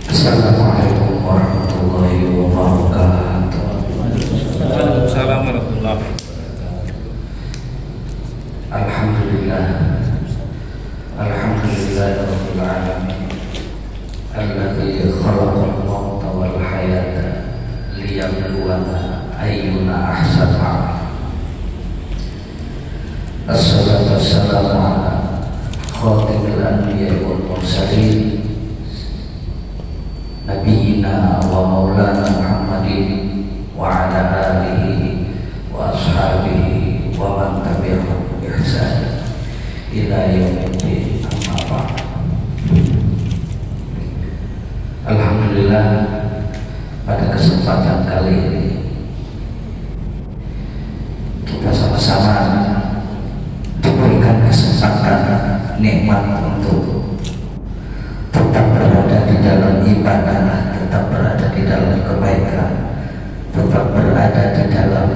Assalamualaikum warahmatullahi wabarakatuh. Waalaikumsalam warahmatullahi wabarakatuh. Alhamdulillah, alhamdulillahirabbil alamin. Alladzi khalaqal mauta wal hayata liyabluwana ayyuna ahsanu amala. Assalatu wassalamu ala khatimil anbiya'i wal mursalin Nabiina wa maulana Muhammadin wa ala alihi wa ashabihi wa man tabi'ahum bi ihsan ila yaumiddin, amma ba'd. Alhamdulillah, pada kesempatan kali ini kita sama-sama diberikan kesempatan nikmat untuk tetap berada di dalam ibadah, tetap berada di dalam kebaikan, tetap berada di dalam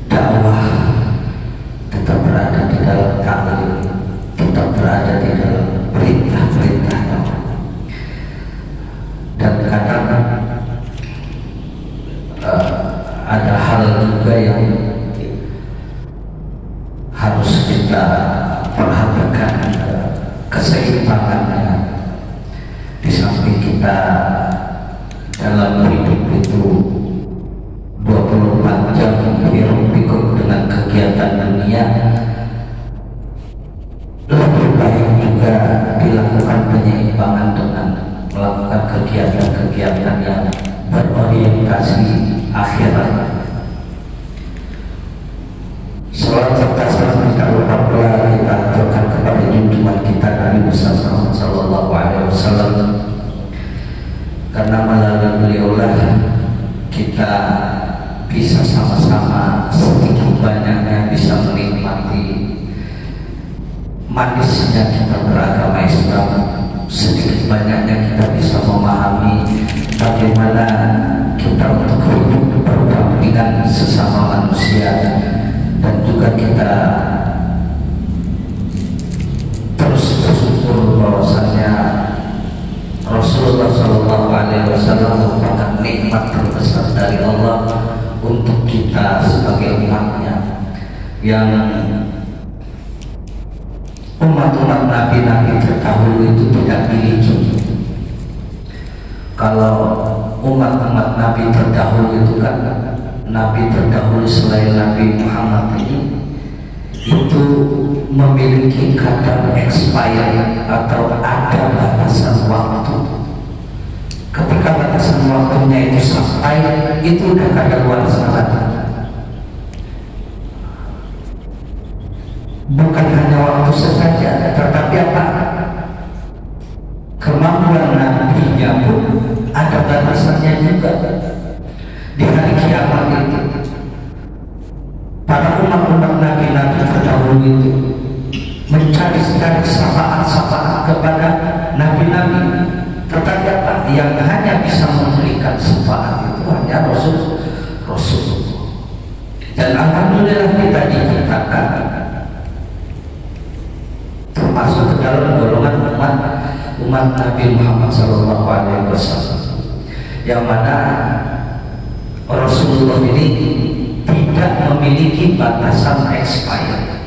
dakwah, tetap berada di dalam taklim, tetap berada di dalam perintah-perintah Allah. Dan kadang ada hal juga yang harus kita perhatikan, keseimbangannya. Di samping kita dalam hidup itu 24 jam hiruk-pikuk dengan kegiatan dunia, lebih baik juga dilakukan penyeimbangan dengan melakukan kegiatan-kegiatan yang berorientasi akhirat. Salat serta salam tidak lupa pula kita aturkan kepada junjungan kita Nabi Muhammad sallallahu alaihi wasallam, karena melalui beliaulah kita bisa sama-sama sedikit banyaknya bisa menikmati manisnya kita beragama Islam, sedikit banyaknya kita bisa memahami bagaimana kita untuk hidup berdampingan sesama manusia. Dan juga kita terus bersyukur bahwasanya Rasulullah Shallallahu Alaihi Wasallam merupakan nikmat terbesar dari Allah untuk kita sebagai umatnya, yang umat-umat nabi-nabi terdahulu itu tidak miliki. Kalau umat-umat nabi terdahulu itu kan, nabi terdahulu selain Nabi Muhammad ini itu memiliki kadar expired atau ada batasan waktu. Ketika batasan waktunya itu sampai, itu udah kadaluarsa lagi. Bukan hanya waktu saja, tetapi apa? Kemampuan nabinya pun ada batasannya juga. Di hari kiamat itu, para umat-umat nabi-nabi terdahulu itu mencari syafaat-syafaat kepada nabi-nabi, tetapi apa? Yang hanya bisa memberikan syafaat itu hanya Rasul. Dan alhamdulillah kita diciptakan termasuk ke dalam golongan umat Nabi Muhammad SAW, yang mana Rasulullah ini tidak memiliki batasan expired,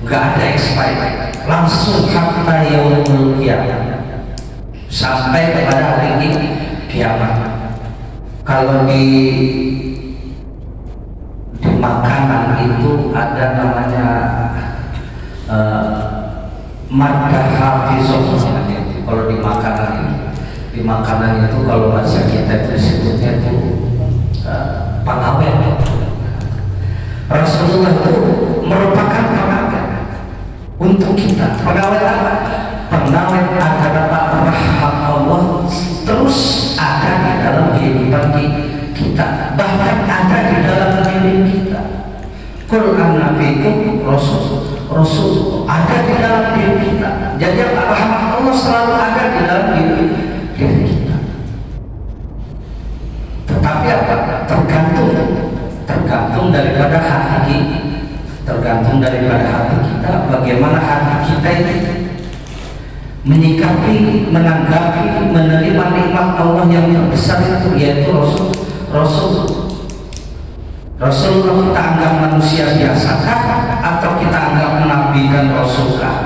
nggak ada expired, langsung hatta yaumul qiyamah, sampai kepada hari ini kiamat. Kalau di makanan itu ada namanya maddah hafizah. Kalau di makanan itu kalau bahasa kita itu sebutnya itu pengawet. Rasulullah itu merupakan pengawet untuk kita. Pengawet apa? Pengawet agar rahmat Allah terus ada di dalam kehidupan kita, bahkan ada di dalam diri kita. Qul anna fikum Rasul ada di dalam diri kita. Jadi rahmat Allah selalu ada di dalam diri kita. Tetapi apa? Tergantung daripada hati kita, bagaimana hati kita ini. menyikapi, menanggapi, menerima nikmat Allah yang terbesar itu, yaitu Rasulullah kita anggap manusia biasakah, atau kita anggap nabi dan rasulkah,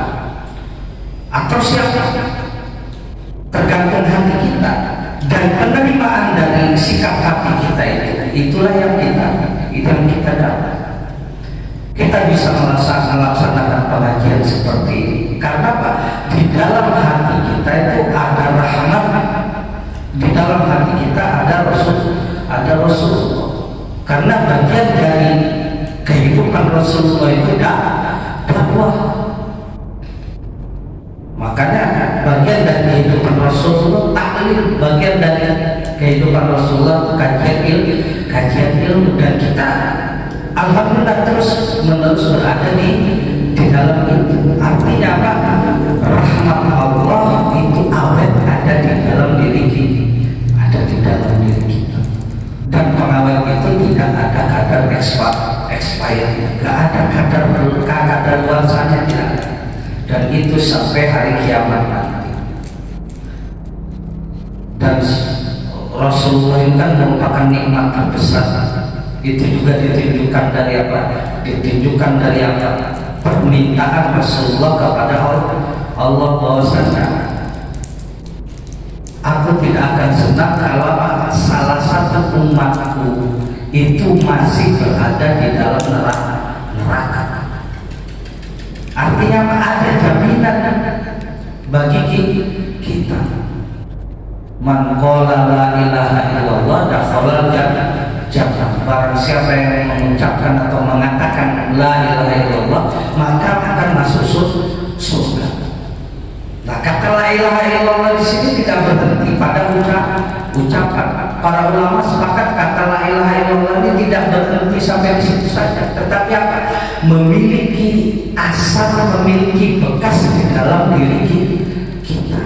atau siapa? Tergantung hati kita dan penerimaan dari sikap hati kita itulah yang kita dapat. Kita bisa melaksanakan pengajian seperti ini karena apa? Di dalam hati kita itu ada rahmat, di dalam hati kita ada Rasulullah. Karena bagian dari kehidupan Rasulullah itu dakwah. Makanya bagian dari kehidupan Rasulullah taklim, bagian dari kehidupan Rasulullah kajian ilmu, dan kita alhamdulillah terus menerus berada di dalam itu. Artinya apa? Rahmat Allah itu awet ada di dalam diri kita, ada di dalam diri kita. Dan pengawet itu tidak ada kadar expired, tidak ada kadar luarsanya, tidak ada. Dan itu sampai hari kiamat nanti. Dan Rasulullah itu kan merupakan nikmat terbesar. Itu juga ditunjukkan dari apa? Ditunjukkan dari apa? Permintaan Rasulullah kepada Allah bahwasanya aku tidak akan senang kalau salah satu umatku itu masih berada di dalam neraka. Artinya ada jaminan bagi kita. Man qala la ilaha illallah dakhala jannah. Barang siapa yang mengucapkan atau mengatakan la ilaha illallah, maka akan masuk surga. Nah, kata la ilaha illallah di sini tidak berhenti pada ucapan. Para ulama sepakat kata la ilaha illallah ini tidak berhenti sampai di situ saja, tetapi apa? Memiliki asal, memiliki bekas di dalam diri kita,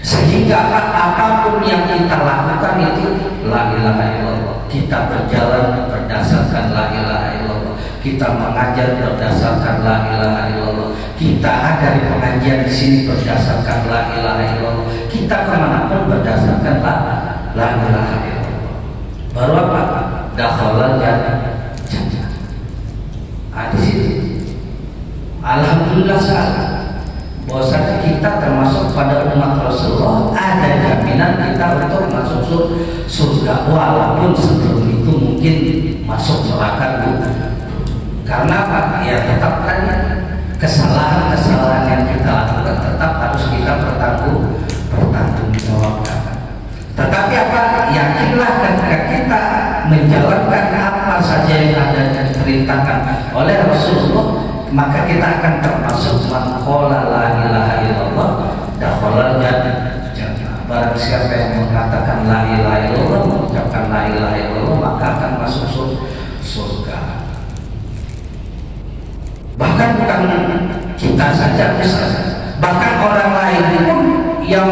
sehingga apapun yang kita lakukan itu la ilaha illallah. Kita berjalan berdasarkan la ilaha illallah, kita mengajar berdasarkan la ilaha illallah, kita ada di pengajian di sini berdasarkan la ilaha illallah, kita kemanapun berdasarkan la ilaha illallah. Baru apa? Dakhalal jannah. Di sini alhamdulillah sekali bahwasanya kita termasuk pada umat Rasulullah, ada jaminan kita untuk masuk surga, walaupun sebelum itu mungkin masuk neraka dulu. Karena apa? Ya tetap kan kesalahan yang kita lakukan tetap harus kita bertanggungjawabkan. Tetapi apa? Yakinlah ketika kita menjalankan apa saja yang ada diperintahkan oleh Rasulullah, maka kita akan termasuk man qala la ilaha illallah dakhala jannah. Barang siapa yang mengatakan la ilaha illallah, mengucapkan la ilaha illallah, maka akan masuk surga. Bahkan bukan kita saja, bahkan orang lain pun yang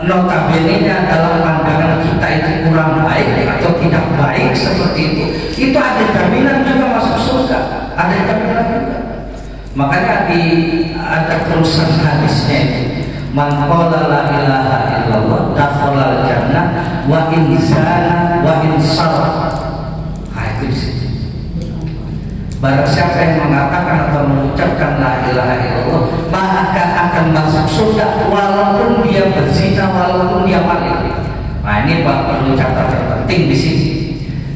notabene-nya dalam pandangan kita itu kurang baik atau tidak baik seperti itu ada jaminan juga masuk surga, ada jaminan juga. Makanya ada terusan hadisnya itu, man qala la ilaha illallah dakhala jannah wa in zana wa in sarqa. Itu di situ. Barang siapa yang mengatakan atau mengucapkan la ilaha illallah, maka akan masuk surga walaupun dia berzina, walaupun dia maling. Nah, ini Pak perlu catatan penting di sini.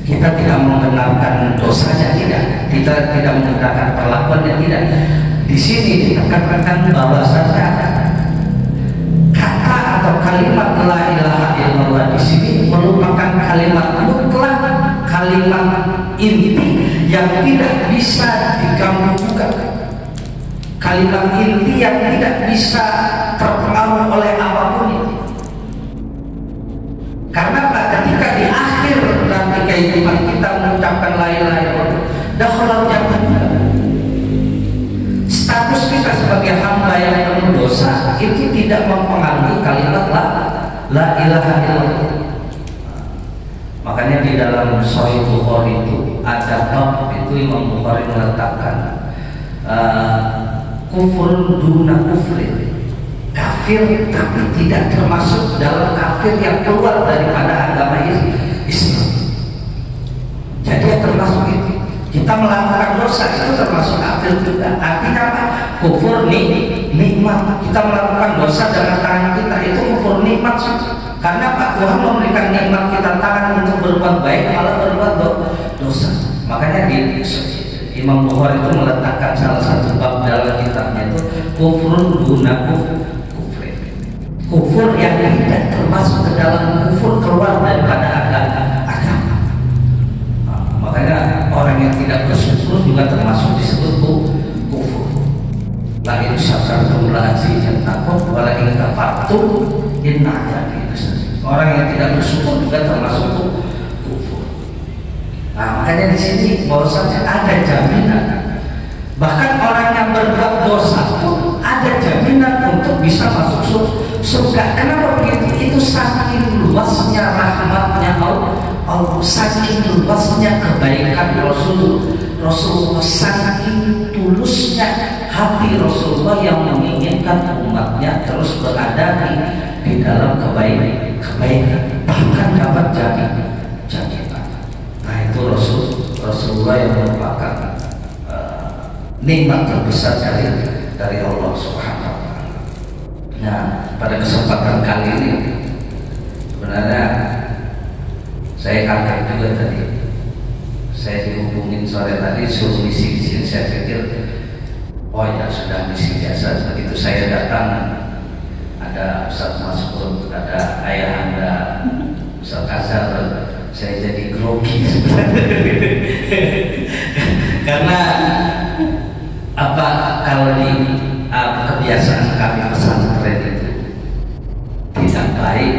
Kita tidak membenarkan dosanya, tidak. Kita tidak membenarkan perlakuannya, tidak. Di sini ditekankan bahwasanya kata atau kalimat la ilaha illallah di sini merupakan kalimat mutlak, kalimat inti yang tidak bisa digabungkan, kalimat inti yang tidak bisa terpengaruh oleh apapun itu. Karena ketika di akhir nanti kehidupan kita mengucapkan la ilaha illallah, dakhala jannah, status kita sebagai hamba yang penuh dosa itu tidak mempengaruhi kalimat la ilaha illallah. Makanya di dalam Sahih Bukhari itu ada bab itu Imam Bukhari meletakkan kufur duna kufrin, kafir tapi tidak termasuk dalam kafir yang keluar daripada agama Islam. Jadi yang termasuk itu, kita melakukan dosa itu termasuk kafir juga. Artinya apa? Kufur nikmat. Kita melakukan dosa dengan tangan kita itu kufur nikmat. Karena Pak Tuhan memberikan nikmat kita tangan untuk berbuat baik, malah berbuat dosa. Makanya di Imam Bukhari itu meletakkan salah satu bab dalam kitabnya itu kufrun duna kufrin, kufur yang tidak termasuk ke dalam kufur keluar daripada agama. Makanya orang yang tidak bersyukur juga termasuk disebut kufur. La in syakartum la azidannakum wa la in kafartum inna adzabi lasyadid. Orang yang tidak bersyukur juga termasuk kufur. Nah, makanya di sini bahwasanya ada jaminan. Bahkan orang yang berbuat dosa pun ada jaminan untuk bisa masuk surga. Kenapa begitu? Itu saking luasnya rahmatnya Allah, saking luasnya kebaikan Rasulullah, saking tulusnya hati Rasulullah yang menginginkan umatnya terus berada di dalam kebaikan, bahkan dapat jaminan. Nah, itu Rasulullah yang merupakan nikmat terbesar dari Allah Subhanahu wa Ta'ala. Nah, pada kesempatan kali ini sebenarnya saya kaget juga tadi. Saya dihubungin sore tadi suruh misi di sini. Saya pikir, oh ya sudah misi biasa. Begitu saya datang, ada Ustaz Mas'ud, ada ayah anda, Ustaz Azhar, saya jadi grogi karena apa, kalau di kebiasaan kami pesantren itu tidak baik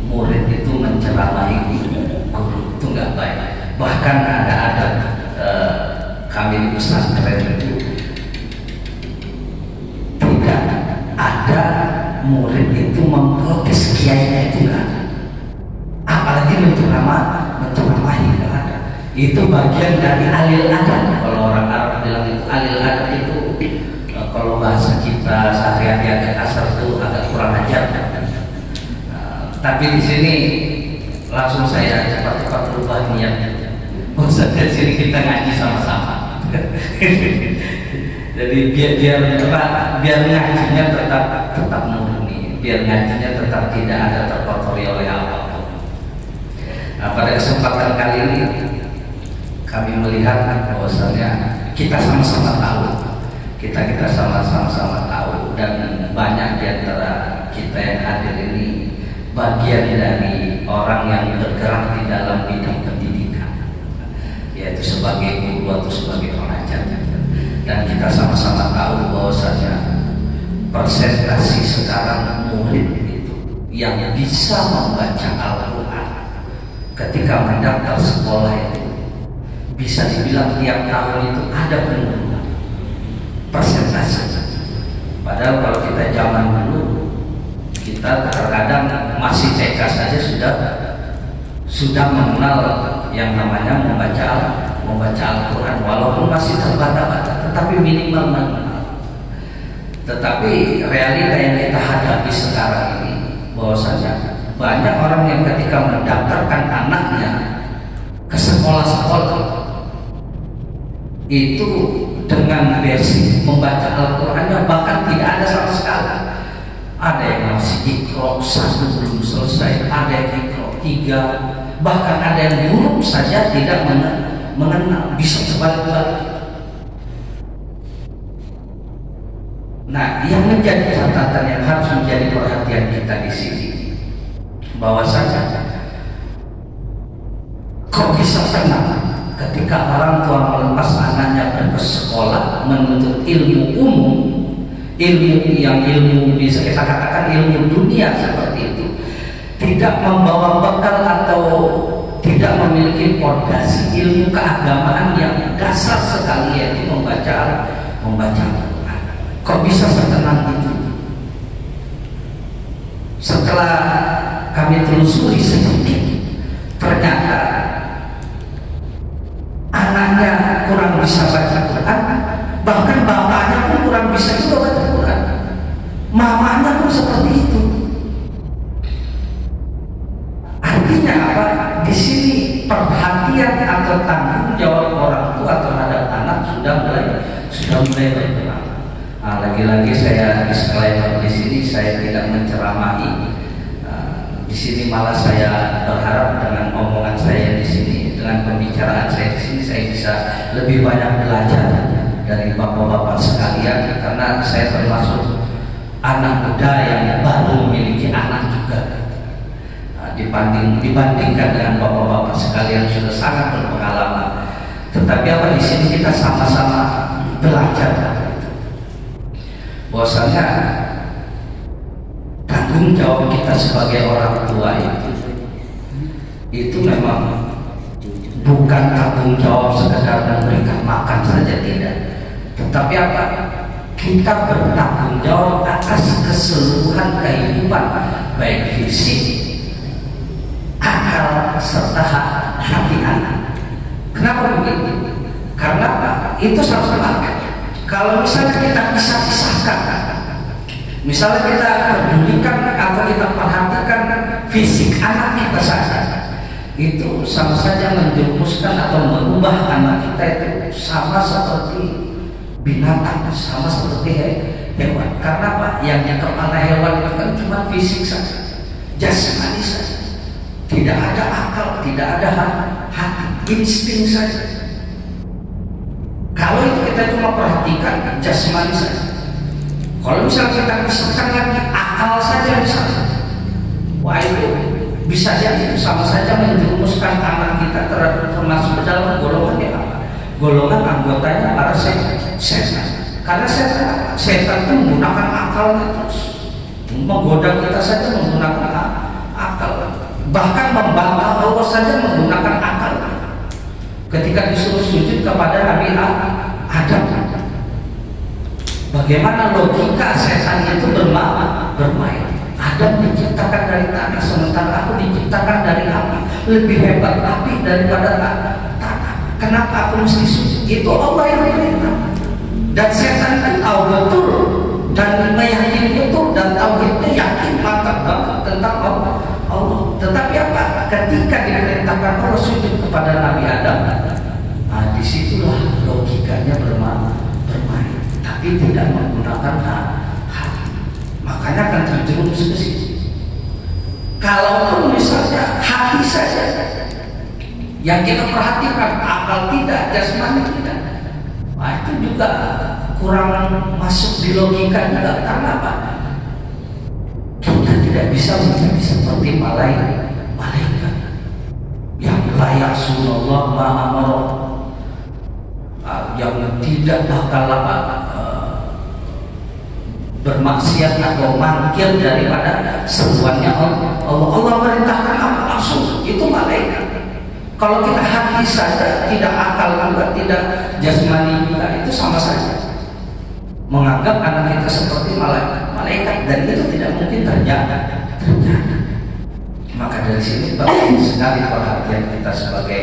murid itu menceramahi guru, itu nggak baik. Bahkan ada kami di pesantren itu tidak ada murid itu memprotes kiainya, itu nggak ada. Apalagi menceramahi, nggak ada. Itu bagian dari alil adab. Kalau orang Arab bilang itu alil adab, itu kalau bahasa kita sehari-hari agak kasar itu agak kurang ajar. Tapi di sini langsung saya cepat-cepat berubah niatnya. Maksudnya di sini kita ngaji sama-sama. Jadi biar ngajinya tetap murni, biar ngajinya tetap tidak ada terkotori oleh apapun. Nah, pada kesempatan kali ini kami melihat bahwasanya kita sama-sama tahu, kita sama-sama tahu, dan banyak di antara kita yang hadir ini bagian dari orang yang bergerak di dalam bidang pendidikan, yaitu sebagai guru atau sebagai pengajar. Dan kita sama-sama tahu bahwasanya persentase sekarang murid itu yang bisa membaca Al-Quran ketika mendaftar sekolah itu bisa dibilang tiap tahun itu ada penurunan persentase. Padahal kalau kita zaman dulu, kita terkadang masih TK saja sudah mengenal yang namanya membaca Al-Quran, walaupun masih terbata-bata, tetapi minimal mengenal. Tetapi realita yang kita hadapi sekarang ini bahwasanya banyak orang yang ketika mendaftarkan anaknya ke sekolah-sekolah itu dengan basic membaca Al-Qurannya bahkan tidak ada sama sekali. Ada yang masih Iqra 1 belum selesai, ada yang Iqra 3, bahkan ada yang huruf saja tidak mengenal, bisa terbalik-balik. Nah, yang menjadi catatan yang harus menjadi perhatian kita di sini, bahwasanya kok bisa tenang ketika orang tua melepas anaknya ke sekolah menuntut ilmu umum, ilmu bisa kita katakan ilmu dunia seperti itu, tidak membawa bekal atau tidak memiliki fondasi ilmu keagamaan yang dasar sekali, yaitu membaca Al-Quran. Kok bisa setenang itu? Setelah kami telusuri sedikit, ternyata anaknya kurang bisa baca Quran, bahkan bapaknya pun kurang bisa menilai berkurang. Lagi-lagi saya disclaimer di sini, saya tidak menceramahi. Di sini malah saya berharap dengan omongan saya di sini, dengan pembicaraan saya di sini, saya bisa lebih banyak belajar dari bapak-bapak sekalian, karena saya termasuk anak muda yang baru memiliki anak juga. Dibandingkan dengan bapak-bapak sekalian sudah sangat berpengalaman. Tetapi apa di sini kita sama-sama belajar bahwasanya tanggung jawab kita sebagai orang tua itu memang bukan tanggung jawab sekedar memberikan makan saja, tidak, tetapi apa, kita bertanggung jawab atas keseluruhan kehidupan, baik fisik, akal, serta hati anak. Kenapa begitu? Karena apa? Itu sama-sama. Kalau misalnya kita pisah-pisahkan, misalnya kita pedulikan atau kita perhatikan fisik anak kita saja, itu sama saja menjerumuskan atau merubah anak kita itu sama seperti binatang, sama seperti hewan. Karena apa? Yang kepala hewan itu kan cuma fisik saja, jasmani saja, tidak ada akal, tidak ada hati, insting saja. Kalau itu kita cuma perhatikan jasmani saja. Kalau misalnya kita pisahkan lagi akal saja misalnya, wah itu bisa jadi itu sama saja menjerumuskan anak kita termasuk dalam golongan yang apa? Golongan anggotanya para setan. Karena setan itu menggunakan akalnya terus, menggoda kita saja menggunakan akal. Bahkan membantah Allah saja menggunakan akal. Ketika disuruh sujud kepada Nabi Adam, bagaimana logika setan itu bermain? Adam diciptakan dari tanah, sementara aku diciptakan dari api. Lebih hebat api daripada tanah. Kenapa aku mesti sujud? Itu Allah yang perintah. Dan setan itu tahu betul dan meyakini betul, dan tauhidnya yakin mantap banget tentang Allah. Tetapi apa? Ketika diperintahkan Allah sujud kepada Nabi Adam, disitulah logikanya bermain, tapi tidak menggunakan hati. Makanya akan terjerumus ke situ. Kalau misalnya hati saja yang kita perhatikan, akal tidak, jasmani tidak, itu juga kurang masuk di logika juga. Karena apa? Kita tidak bisa menjadi seperti malaikat yang layak sunallah ma'amara, yang tidak bakal bermaksiat atau mangkir daripada seruannya Allah. Allah merintahkan apa langsung, itu malaikat. Kalau kita hati saja, tidak akal juga, tidak jasmani juga, itu sama saja menganggap anak kita seperti malaikat, dan itu tidak mungkin terjadi. Maka dari sini penting sekali perhatian kita sebagai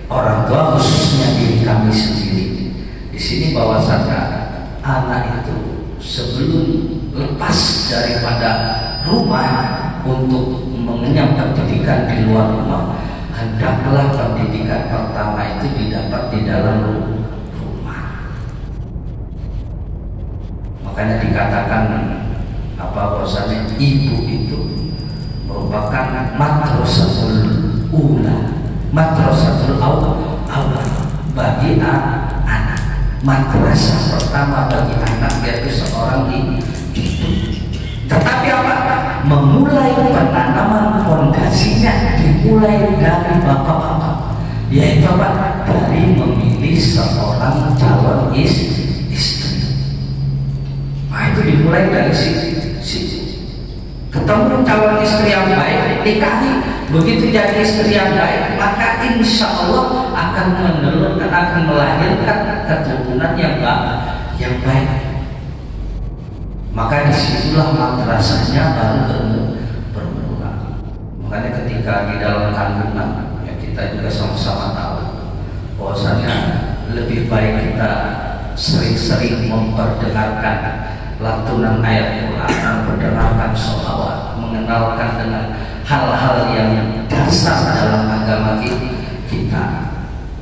orang tua, khususnya diri kami sendiri. Di sini bahwasanya anak itu sebelum lepas daripada rumah untuk mengenyam pendidikan di luar rumah, hendaklah pendidikan pertama itu didapat di dalam rumah. Makanya dikatakan bahwasanya ibu itu merupakan madrasatul ula, madrasatul awal bagi anak. Madrasah pertama bagi anak yaitu seorang ibu. Tetapi apa? Memulai penanaman fondasinya dimulai dari bapak-bapak, yaitu apa? Dari memilih seorang calon istri. Nah, itu dimulai dari situ. Ketemu calon istri yang baik, nikahi. Begitu jadi istri yang baik, maka insya Allah akan menelurkan, akan melahirkan keturunan yang baik. Maka disitulah madrasahnya baru bermula. Makanya ketika di dalam kandungan, ya kita juga sama-sama tahu bahwasanya lebih baik kita sering-sering memperdengarkan lantunan ayat Quran, memperdengarkan sholawat, mengenalkan dengan hal-hal yang dasar dalam agama kita.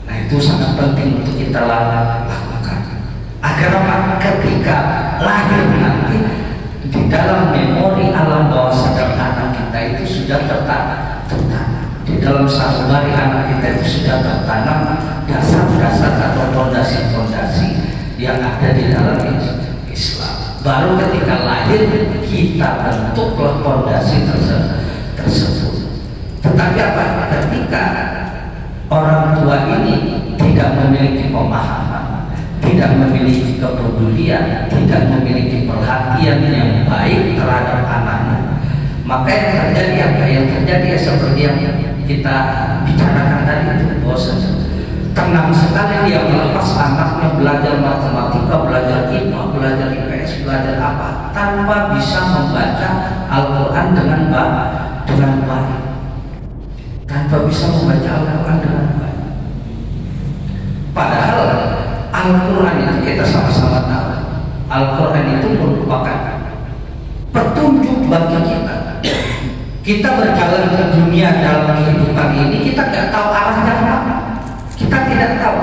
Nah, itu sangat penting untuk kita lakukan. Agar apa? Ketika lahir nanti di dalam memori alam bawah sadar anak kita itu sudah tertanam. Di dalam sanubari anak kita itu sudah tertanam dasar-dasar atau fondasi-fondasi yang ada di dalam Islam. Baru ketika lahir kita bentuklah fondasi tersebut. Tetapi apa? Ketika orang tua ini tidak memiliki pemahaman, tidak memiliki kepedulian, tidak memiliki perhatian yang baik terhadap anaknya, maka yang terjadi apa? Yang terjadi seperti yang kita bicarakan tadi itu, bahwasanya tenang sekali dia melepas anaknya belajar matematika, belajar IPA, belajar IPS, belajar apa, tanpa bisa membaca Al-Quran dengan baik, tanpa bisa membaca Al-Quran dengan baik. Padahal Al-Quran itu kita sama-sama tahu, Al-Quran itu merupakan petunjuk bagi kita. Kita berjalan ke dunia dalam kehidupan ini, kita nggak tahu arahnya kemana. Kita tidak tahu.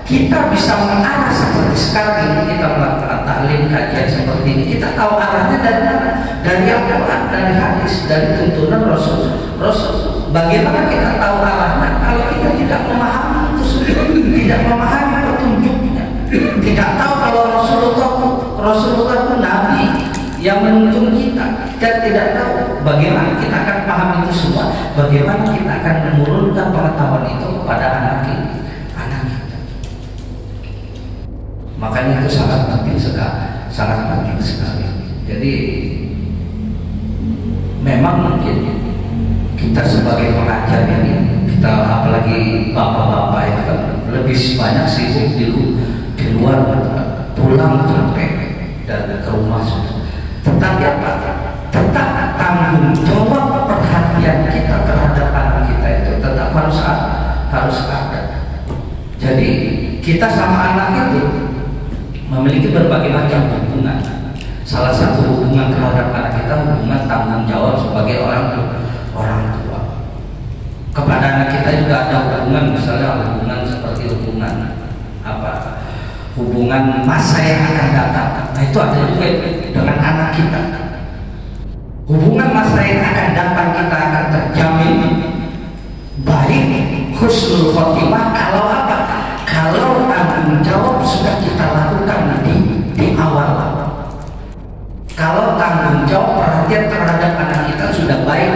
Kita bisa mengarah seperti sekarang ini kita melakukan taklim kajian seperti ini. Kita tahu arahnya dari mana? Dari Al-Quran, dari hadis, dari tuntunan Rasul. Bagaimana kita tahu arahnya kalau kita tidak memahami itu sendiri, tidak memahami petunjuknya, tidak tahu kalau Rasulullah itu Nabi yang menuntun kita. Kita tidak tahu bagaimana kita akan paham itu semua, bagaimana kita akan menurunkan pengetahuan itu kepada anak kita. Makanya itu sangat penting sekali. Jadi memang mungkin kita sebagai pengajar ini, kita apalagi bapak-bapak itu kan lebih banyak sibuk di luar, pulang capek dan ke rumah sudah. Tetapi apa? Tetap tanggung jawab perhatian kita terhadap anak kita itu tetap harus ada. Jadi kita sama anak itu memiliki berbagai macam hubungan. Salah satu hubungan terhadap anak kita hubungan tanggung jawab sebagai orang tua. Kepada anak kita juga ada hubungan, misalnya hubungan seperti hubungan apa? Hubungan masa yang akan datang. Nah itu ada juga dengan anak kita. Hubungan masa yang akan datang kita akan terjamin baik, husnul khotimah kalau apa? Kalau tanggung jawab sudah kita lakukan di awal. Kalau tanggung jawab perhatian terhadap anak kita sudah baik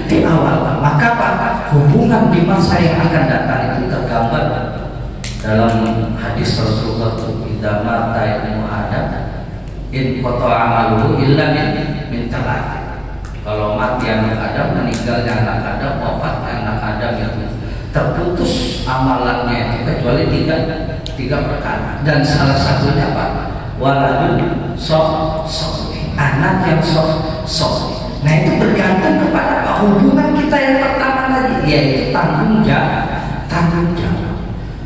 di awal, maka apa? Hubungan di masa yang akan datang itu tergambar dalam hadis Rasulullah idza mata ibnu Adam in qata'a amaluhu illa min thalath. Kalau mati anak Adam, meninggalnya anak Adam, wafatnya anak Adam itu terputus amalannya itu kecuali tiga perkara, dan salah satunya apa? Waladun soleh, anak yang soleh. Nah itu bergantung kepada apa? Hubungan kita yang pertama tadi, yaitu tanggung jawab.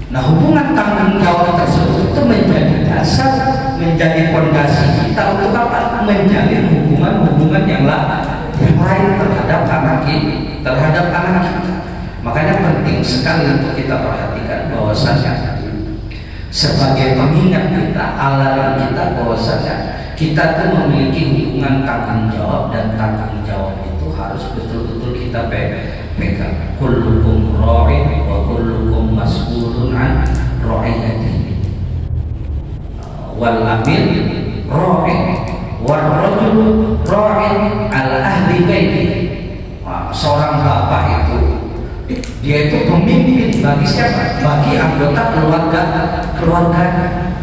Nah hubungan tanggung jawab tersebut itu menjadi dasar, menjadi fondasi kita untuk apa? Menjalin hubungan yang lain terhadap anak kita. Makanya penting sekali untuk kita perhatikan bahwasanya sebagai pengingat kita, alarm kita bahwasanya kita tuh memiliki hubungan tanggung jawab, dan tanggung jawab itu harus betul-betul kita pegang. Kullukum ra'in wa kullukum mas'ulun an ra'iyatihi. Wal amil ra'in wal rajul ra'in ala ahli baiti. Seorang bapak itu dia itu pemimpin bagi siapa? Bagi anggota keluarga.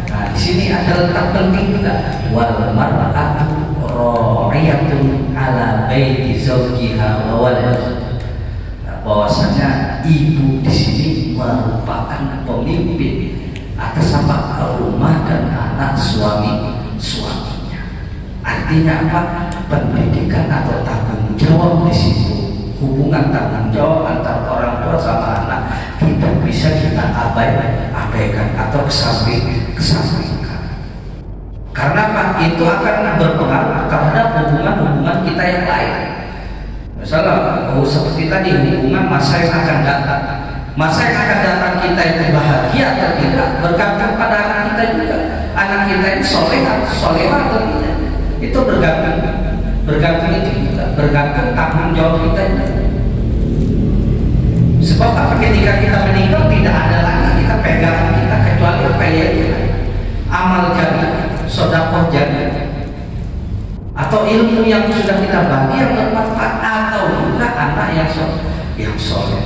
Nah, di sini ada letak penting juga. Wal mar'atu ra'iyatun ala baiti zawjiha wa waladiha. Nah, bahwasanya ibu di sini merupakan pemimpin atas apa? Rumah dan anak suaminya. Artinya apa? Pendidikan atau tanggung jawab di situ. Hubungan tanggung jawab antara orang tua sama anak tidak bisa kita abaikan atau kesampingkan. Karena apa? Itu akan berpengaruh terhadap hubungan kita yang lain. Misalnya seperti tadi, hubungan masa yang akan datang. Masa yang akan datang kita itu bahagia atau tidak bergantung pada anak kita juga. anak kita ini soleh atau tidak. Itu bergantung itu juga, bergantung tanggung jawab kita ini. Sebab apa, ketika kita meninggal tidak ada lagi kita pegangan kita kecuali apa ya, amal jariah, sedekah jariah, atau ilmu yang sudah kita bagi yang bermanfaat, atau juga anak yang soleh.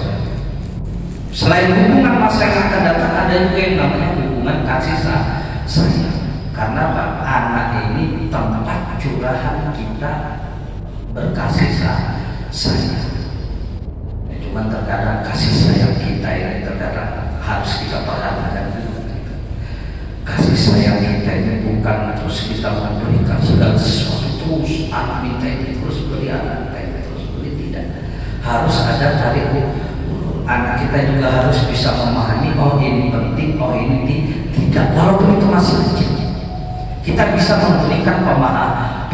Selain hubungan masa yang akan datang, ada juga yang namanya hubungan kasih sayang. Karena Pak, anak ini tempat curahan kita berkasih sayang. Cuman terkadang kasih sayang kita ini terkadang harus kita perhatikan juga. Kasih sayang kita ini bukan terus kita memberikan segala sesuatu terus, anak minta ini terus beri, anak minta ini terus beri, tidak. Harus ada tarik anak kita juga harus bisa memahami, oh ini penting, oh ini tidak, walaupun itu masih kecil. Kita bisa memberikan pemahaman,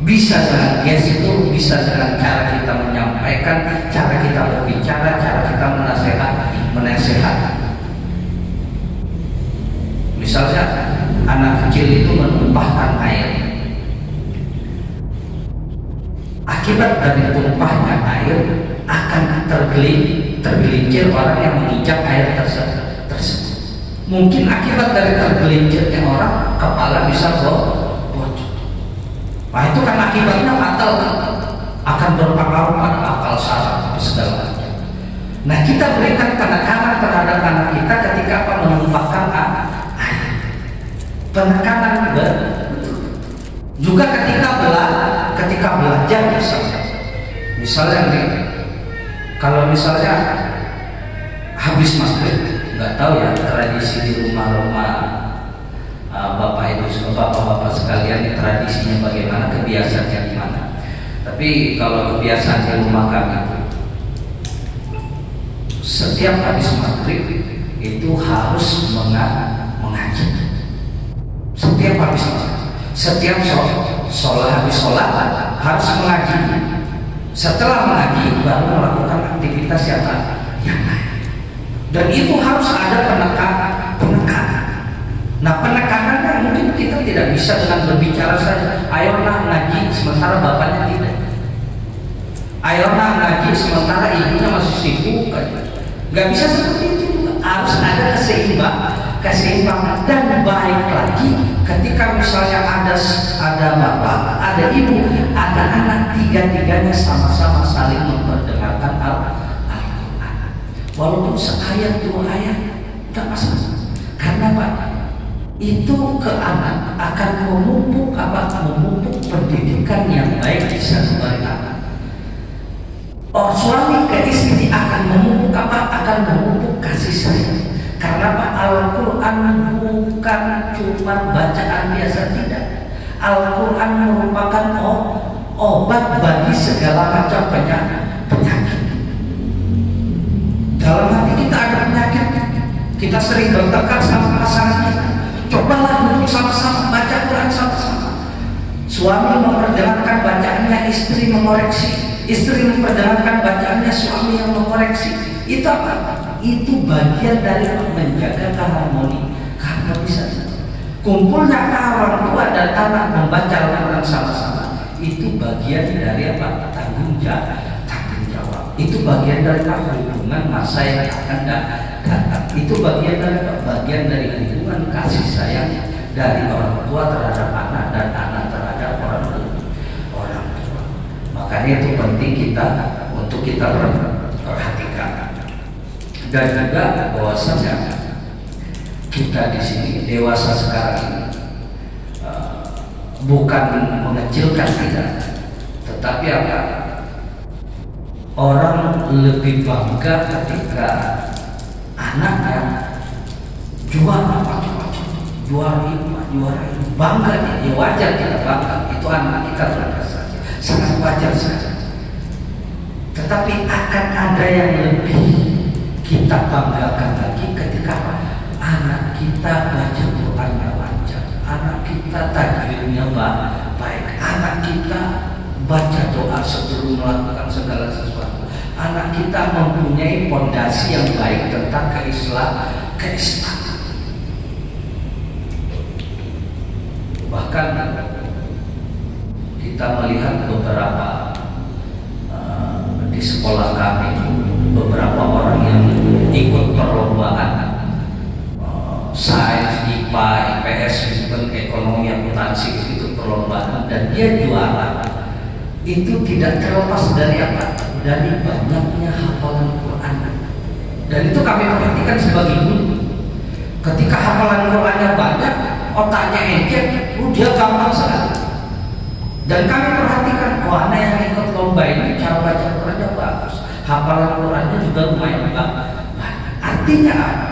bisa dengan gestur, bisa dengan cara kita menyampaikan, cara kita berbicara, cara kita menasehat. Misalnya anak kecil itu menumpahkan air, akibat dari tumpahnya air akan tergelincir orang yang menginjak air tersebut. Mungkin akibat dari tergelincirnya orang, kepala bisa bocor. Nah itu kan akibatnya fatal, akan berpengaruh pada akal saraf segala macam. Nah kita berikan penekanan terhadap anak kita ketika apa, menumpahkan air. Penekanan juga ketika belajar misalnya nih, kalau misalnya habis maghrib, nggak tahu ya tradisi di rumah-rumah bapak ibu, bapak-bapak sekalian, ini tradisinya bagaimana, kebiasaannya gimana. Tapi kalau kebiasaan di rumah kami, setiap habis maghrib itu harus mengaji. Setiap habis maghrib, setiap habis sholat harus mengaji. Setelah mengaji baru melakukan aktivitas yang lain. Dan itu harus ada penekanan. Nah penekanannya mungkin kita tidak bisa dengan berbicara saja, ayolah ngaji sementara bapaknya tidak, ayolah ngaji sementara ibunya masih sibuk. Gak bisa seperti itu juga. Harus ada keseimbangan. Dan baik lagi ketika misalnya ada bapak, ada ibu, ada anak, tiga-tiganya sama-sama saling memperdengarkan Al-Quran. Walaupun seayat dua ayat tidak masalah. Karena Pak, itu ke anak akan memupuk pendidikan yang baik di sebagai anak. Suami ke istri akan memupuk kasih sayang. Karena Pak, Al-Quran bukan cuma bacaan biasa, tidak. Al-Quran merupakan obat bagi segala macam penyakit. Dalam hati kita ada penyakit, kita sering bertengkar sama pasangan kita. Cobalah duduk sama-sama, baca Quran sama-sama. Suami memperjalankan bacaannya, istri mengoreksi. Istri memperjalankan bacaannya, suami yang mengoreksi. Itu apa? Itu bagian dari menjaga keharmoni. Karena bisa kumpulnya orang tua dan anak membaca Al-Quran sama-sama, itu bagian dari apa? Tanggung jawab. Itu bagian dari hubungan masa yang akan datang. Itu bagian dari hubungan kasih sayang dari orang tua terhadap anak dan anak terhadap orang tua. Makanya itu penting untuk kita perhatikan. Dan juga bahwasanya kita di sini dewasa sekarang ini bukan mengecilkan kita, tetapi apa? Orang lebih bangga ketika anaknya juara ini, bangga dia, wajar kita bangga, itu anak kita biasa, sangat wajar saja. Tetapi akan ada yang lebih kita banggakan lagi ketika anak kita baca Qurannya lancar, anak kita tajwidnya baik, anak kita baca doa sebelum melakukan segala sesuatu, anak kita mempunyai fondasi yang baik tentang keislaman. Bahkan kita melihat beberapa di sekolah kami, beberapa orang yang ikut perlombaan sains, IPA, IPS, ekonomi, akuntansi, itu perlombaan dan dia juara. Itu tidak terlepas dari apa? Dari banyaknya hafalan Quran. Dan itu kami perhatikan sebagai guru. Ketika hafalan Qurannya banyak, otaknya encer, dia gampang sekali. Dan kami perhatikan, oh anak yang ikut lomba ini cara baca Qurannya bagus, hafalan Qurannya juga lumayan bagus. Artinya apa?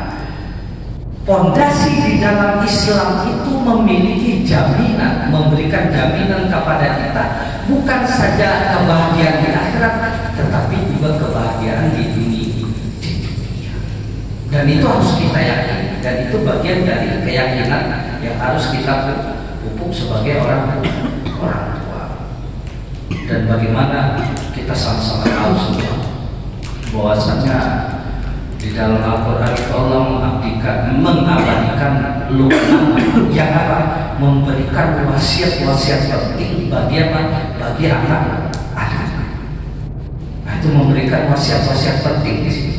Pondasi di dalam Islam itu memiliki jaminan, memberikan jaminan kepada kita bukan saja kebahagiaan di akhirat, tetapi juga kebahagiaan di dunia. Dan itu harus kita yakini, dan itu bagian dari keyakinan yang harus kita pupuk sebagai orang tua. Dan bagaimana kita sama-sama tahu semua bahwasanya di dalam Al-Quran Allah mengabadikan Luqman yang apa? Memberikan wasiat-wasiat penting bagi apa? Bagi anak. Nah, itu memberikan wasiat-wasiat penting di sini.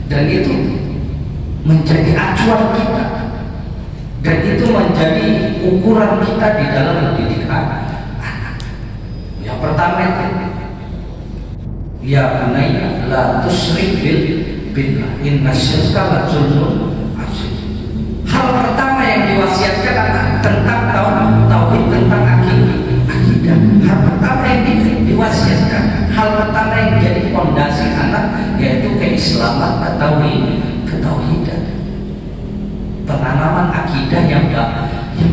Dan itu menjadi acuan kita. Dan itu menjadi ukuran kita di dalam mendidik anak. Yang pertama itu, ya bunayya la tusyrik billah inna syirka la zulmun azim. Hal pertama yang diwasiatkan adalah tentang tauhid, tentang akidah. Hal pertama yang diwasiatkan, hal pertama yang jadi fondasi anak yaitu keislaman atau ketauhidan. Penanaman akidah yang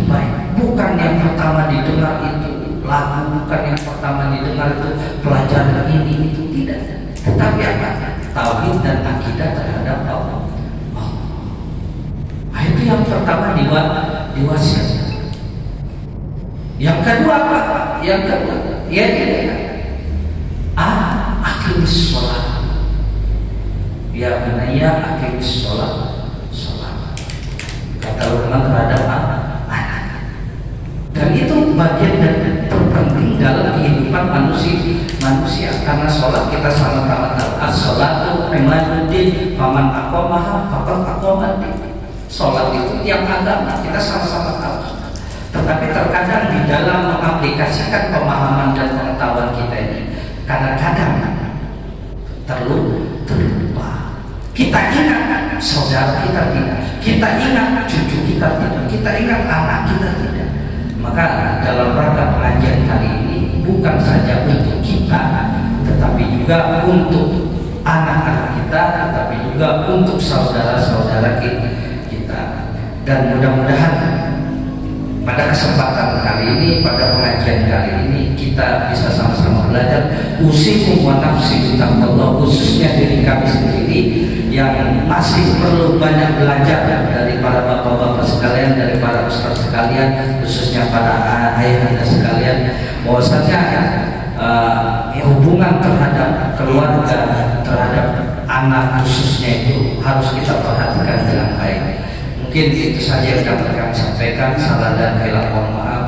baik. Bukan yang pertama didengar itu lagu, bukan yang pertama didengar itu pelajaran ini itu, tidak. Tetapi apa? Tauhid dan akidah terhadap Allah. Itu yang pertama diwasiatkan. Yang kedua apa? Yang kedua yaitu aqimis sholat. Ya bunayya aqimis sholat. Kata ulama terhadap anak. Dan itu bagian dan terpenting dalam kehidupan manusia. Karena sholat kita sama-sama tahu, as-sholatu imaduddin, faman aqamaha faqad aqamaddin. Sholat itu tiang agama, kita sama-sama tahu. Tetapi terkadang di dalam mengaplikasikan pemahaman dan pengetahuan kita ini kadang-kadang terlupa. Kita ingat saudara kita tidak, kita ingat cucu kita tidak, kita ingat anak kita tidak. Maka dalam rangka pengajian kali ini bukan saja untuk kita, tetapi juga untuk anak-anak kita, tetapi juga untuk saudara-saudara kita. Dan mudah-mudahan pada kesempatan kali ini, pada pengajian kali ini, kita bisa sama-sama belajar usikum wa nafsi bitaqwallah, khususnya diri kami sendiri yang masih perlu banyak belajar dari para bapak-bapak sekalian, dari para ustaz sekalian, khususnya para ayah-ayah sekalian, bahwasanya hubungan terhadap keluarga, terhadap anak khususnya itu harus kita perhatikan dengan baik. Mungkin itu saja yang dapat kami sampaikan. Salah dan khilaf mohon maaf.